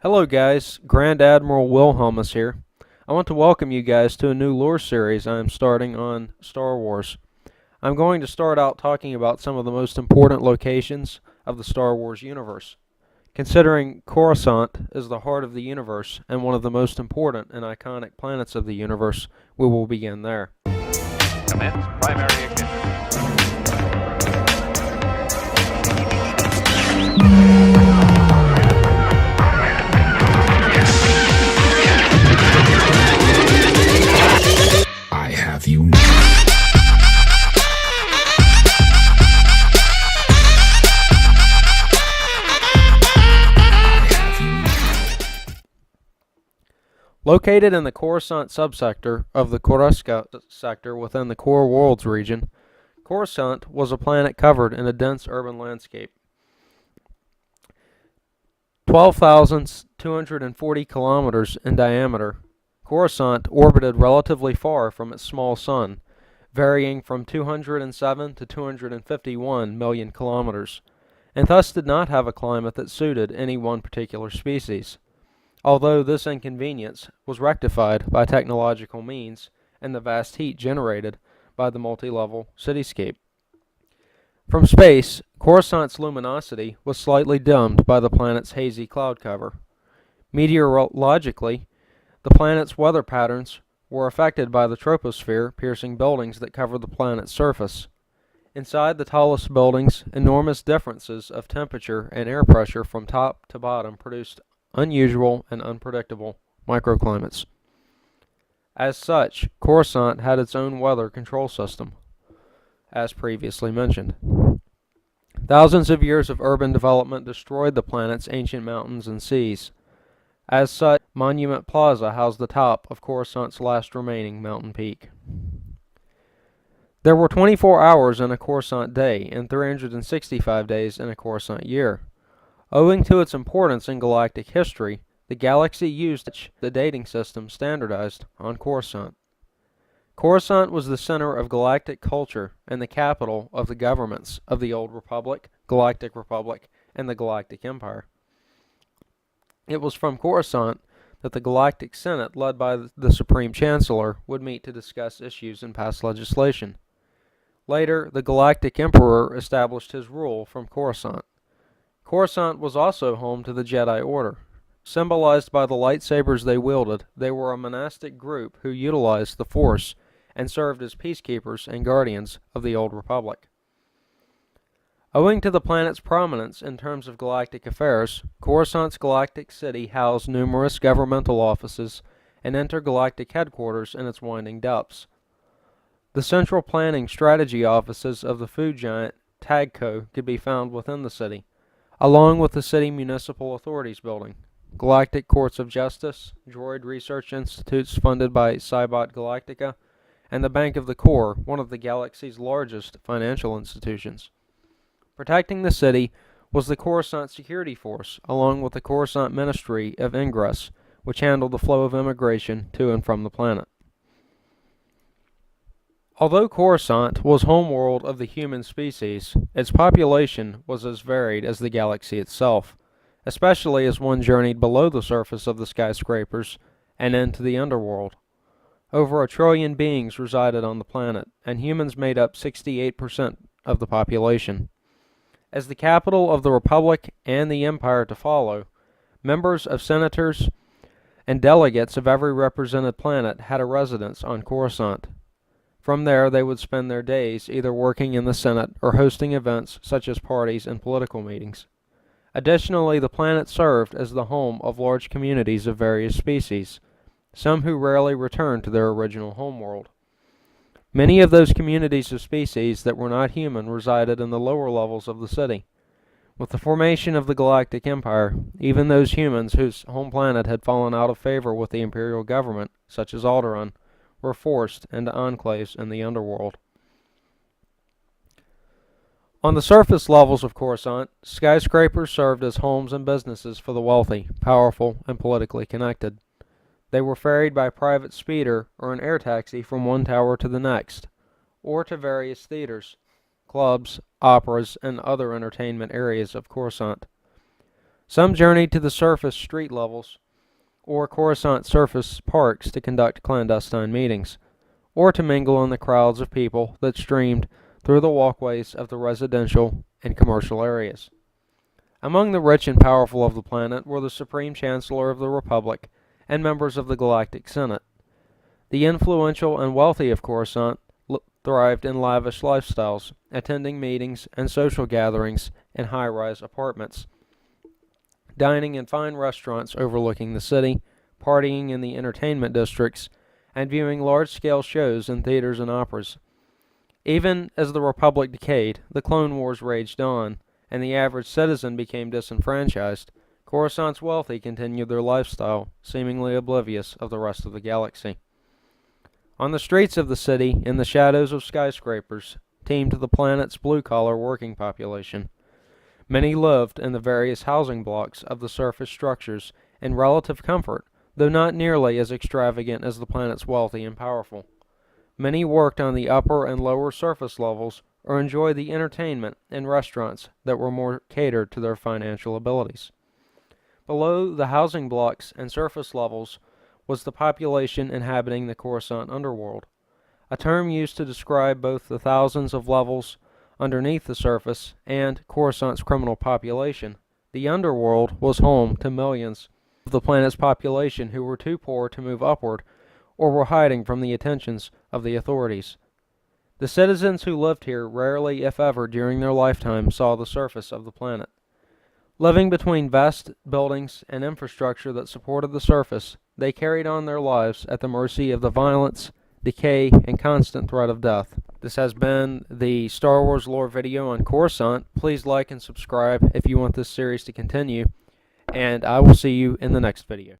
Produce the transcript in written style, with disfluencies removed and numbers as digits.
Hello guys, Grand Admiral Wilhelmus here. I want to welcome you guys to a new lore series I am starting on Star Wars. I'm going to start out talking about some of the most important locations of the Star Wars universe. Considering Coruscant is the heart of the universe and one of the most important and iconic planets of the universe, we will begin there. Commence primary ignition. I have you now. Located in the Coruscant subsector of the Lore-Coruscant sector within the Core Worlds region, Coruscant was a planet covered in a dense urban landscape. 12,240 kilometers in diameter, Coruscant orbited relatively far from its small sun, varying from 207 to 251 million kilometers, and thus did not have a climate that suited any one particular species, although this inconvenience was rectified by technological means and the vast heat generated by the multi-level cityscape. From space, Coruscant's luminosity was slightly dimmed by the planet's hazy cloud cover. Meteorologically, the planet's weather patterns were affected by the troposphere piercing buildings that covered the planet's surface. Inside the tallest buildings, enormous differences of temperature and air pressure from top to bottom produced unusual and unpredictable microclimates. As such, Coruscant had its own weather control system, as previously mentioned. Thousands of years of urban development destroyed the planet's ancient mountains and seas. As such, Monument Plaza housed the top of Coruscant's last remaining mountain peak. There were 24 hours in a Coruscant day and 365 days in a Coruscant year. Owing to its importance in galactic history, the galaxy used the dating system standardized on Coruscant. Coruscant was the center of galactic culture and the capital of the governments of the Old Republic, Galactic Republic, and the Galactic Empire. It was from Coruscant that the Galactic Senate, led by the Supreme Chancellor, would meet to discuss issues and pass legislation. Later, the Galactic Emperor established his rule from Coruscant. Coruscant was also home to the Jedi Order. Symbolized by the lightsabers they wielded, they were a monastic group who utilized the Force and served as peacekeepers and guardians of the Old Republic. Owing to the planet's prominence in terms of galactic affairs, Coruscant's galactic city housed numerous governmental offices and intergalactic headquarters in its winding depths. The central planning strategy offices of the food giant Tagco could be found within the city, along with the city municipal authorities building, galactic courts of justice, droid research institutes funded by Cybot Galactica, and the Bank of the Core, one of the galaxy's largest financial institutions. Protecting the city was the Coruscant Security Force, along with the Coruscant Ministry of Ingress, which handled the flow of immigration to and from the planet. Although Coruscant was homeworld of the human species, its population was as varied as the galaxy itself, especially as one journeyed below the surface of the skyscrapers and into the underworld. Over 1 trillion beings resided on the planet, and humans made up 68% of the population. As the capital of the Republic and the Empire to follow, members of senators and delegates of every represented planet had a residence on Coruscant. From there, they would spend their days either working in the Senate or hosting events such as parties and political meetings. Additionally, the planet served as the home of large communities of various species, some who rarely returned to their original homeworld. Many of those communities of species that were not human resided in the lower levels of the city. With the formation of the Galactic Empire, even those humans whose home planet had fallen out of favor with the Imperial government, such as Alderaan, were forced into enclaves in the underworld. On the surface levels of Coruscant, skyscrapers served as homes and businesses for the wealthy, powerful, and politically connected. They were ferried by private speeder or an air taxi from one tower to the next, or to various theaters, clubs, operas, and other entertainment areas of Coruscant. Some journeyed to the surface street levels or Coruscant surface parks to conduct clandestine meetings, or to mingle in the crowds of people that streamed through the walkways of the residential and commercial areas. Among the rich and powerful of the planet were the Supreme Chancellor of the Republic and members of the Galactic Senate. The influential and wealthy of Coruscant thrived in lavish lifestyles, attending meetings and social gatherings in high-rise apartments, dining in fine restaurants overlooking the city, partying in the entertainment districts, and viewing large-scale shows in theaters and operas. Even as the Republic decayed, the Clone Wars raged on, and the average citizen became disenfranchised, Coruscant's wealthy continued their lifestyle, seemingly oblivious of the rest of the galaxy. On the streets of the city, in the shadows of skyscrapers, teemed the planet's blue-collar working population. Many lived in the various housing blocks of the surface structures in relative comfort, though not nearly as extravagant as the planet's wealthy and powerful. Many worked on the upper and lower surface levels or enjoyed the entertainment in restaurants that were more catered to their financial abilities. Below the housing blocks and surface levels was the population inhabiting the Coruscant underworld, a term used to describe both the thousands of levels underneath the surface and Coruscant's criminal population. The underworld was home to millions of the planet's population who were too poor to move upward or were hiding from the attentions of the authorities. The citizens who lived here rarely, if ever, during their lifetime saw the surface of the planet. Living between vast buildings and infrastructure that supported the surface, they carried on their lives at the mercy of the violence, decay, and constant threat of death. This has been the Star Wars lore video on Coruscant. Please like and subscribe if you want this series to continue, and I will see you in the next video.